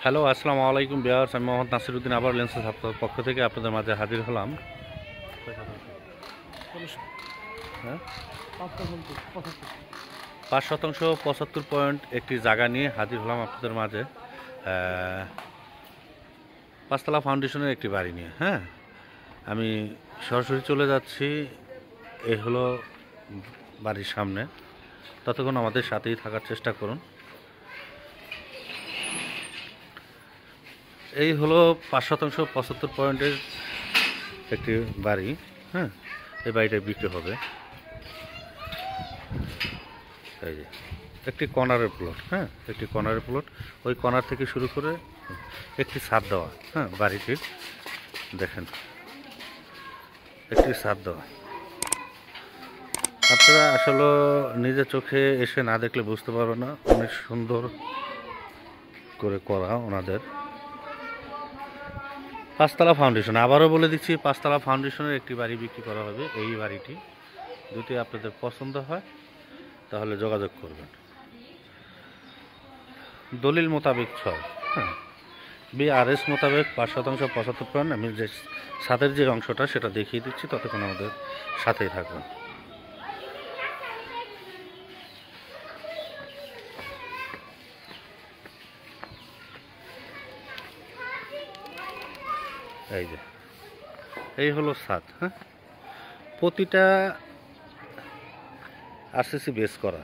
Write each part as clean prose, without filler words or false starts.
Hello, আসসালামু আলাইকুম viewers. আমি মোহাম্মদ নাসিরউদ্দিন আবার লেন্সেস আপনার পক্ষ থেকে আপনাদের মাঝে হাজির হলাম। হ্যাঁ, 5% 75 পয়েন্ট একটি জায়গা নিয়ে হাজির হলাম আপনাদের মাঝে। পাঁচতলা ফাউন্ডেশনের একটি বাড়ি নিয়ে। হ্যাঁ, আমি সরাসরি চলে যাচ্ছি। এ হলো বাড়ির সামনে। ততক্ষণ আমাদের সাথেই থাকার চেষ্টা করুন। এই হলো 5% 75 পয়েন্টের একটি বাড়ি। হ্যাঁ, এই বাড়িটা বিক্রি হবে। এই যে একটি কর্নারের প্লট। হ্যাঁ, একটি কর্নারের প্লট। ওই কর্নার থেকে শুরু করে একটি ছাদ দেওয়া। হ্যাঁ, বাড়িটির দেখেন একটি ছাদ দেওয়া। আপনারা আসলে নিজের চোখে এসে না দেখলে বুঝতে পারবে না, অনেক সুন্দর করে করা ওনাদের। পাঁচতলা ফাউন্ডেশন, আবারও বলে দিচ্ছি, পাঁচতলা ফাউন্ডেশনের একটি বাড়ি বিক্রি করা হবে। এই বাড়িটি যদি আপনাদের পছন্দ হয় তাহলে যোগাযোগ করবেন। দলিল মোতাবেক 6। হ্যাঁ, BRS মোতাবেক 5% 75 পয়েন্ট। আমি যে ছাদের যে অংশটা সেটা দেখিয়ে দিচ্ছি, ততক্ষণ আমাদের সাথেই থাকবেন। এই যে এই হলো ছাদ। হ্যাঁ, প্রতিটা RCC বেস করা।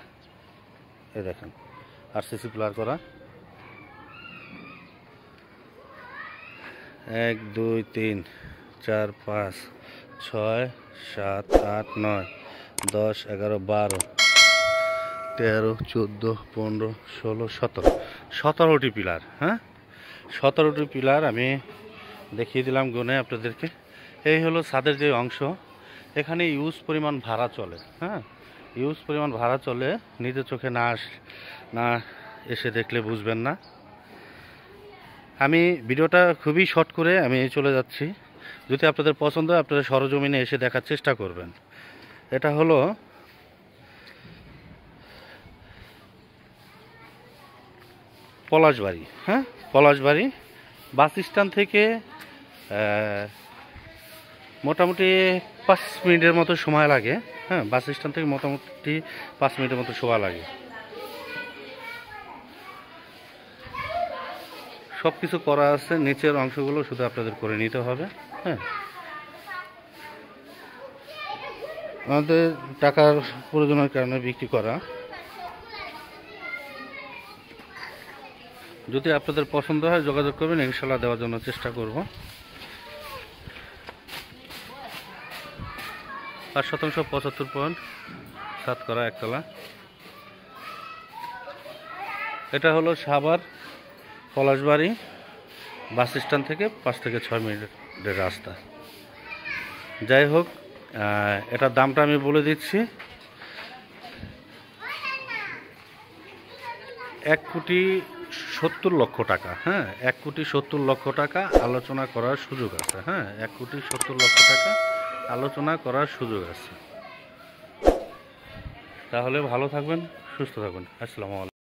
এই দেখেন RCC প্লার করা। 1 2 3 4 5 6 7 8 9 10 11 12 13 14 15 16 17 17টি পিলার। হ্যাঁ, 17টি পিলার আমি দেখিয়ে দিলাম গুনে আপনাদেরকে। এই হলো ছাদের যে অংশ। এখানে ইউজ পরিমাণ ভাড়া চলে। হ্যাঁ, ইউজ পরিমাণ ভাড়া চলে। নিজের চোখে না এসে দেখলে বুঝবেন না। আমি ভিডিওটা খুবই শর্ট করে আমি চলে যাচ্ছি। যদি আপনাদের পছন্দ হয় আপনারা সরজমিনে এসে দেখার চেষ্টা করবেন। এটা হলো পলাশবাড়ি। হ্যাঁ, পলাশবাড়ি বাস স্ট্যান্ড থেকে মোটামুটি 5 মিনিটের মতো সময় লাগে। হ্যাঁ, বাস স্ট্যান্ড থেকে মোটামুটি 5 মিনিটের মতো সময় লাগে। সব কিছু করা আছে, নিচের অংশগুলো শুধু আপনাদের করে নিতে হবে। হ্যাঁ, আমাদের টাকার প্রয়োজনের কারণে বিক্রি করা। যদি আপনাদের পছন্দ হয় যোগাযোগ করবেন, ইনশাল্লাহ দেওয়ার জন্য চেষ্টা করব। 5% 75 পয়েন্ট, ছাদ করা, একতলা। এটা হলো সাভার পলাশবাড়ি বাস স্ট্যান্ড থেকে 5 থেকে 6 মিনিটের রাস্তা। যাই হোক, এটার দামটা আমি বলে দিচ্ছি। 1,70,00,000 টাকা। হ্যাঁ, 1,70,00,000 টাকা আলোচনা করার সুযোগ আছে। হ্যাঁ, 1,70,00,000 টাকা আলোচনা করার সুযোগ আছে। তাহলে ভালো থাকবেন, সুস্থ থাকবেন। আসসালামু আলাইকুম।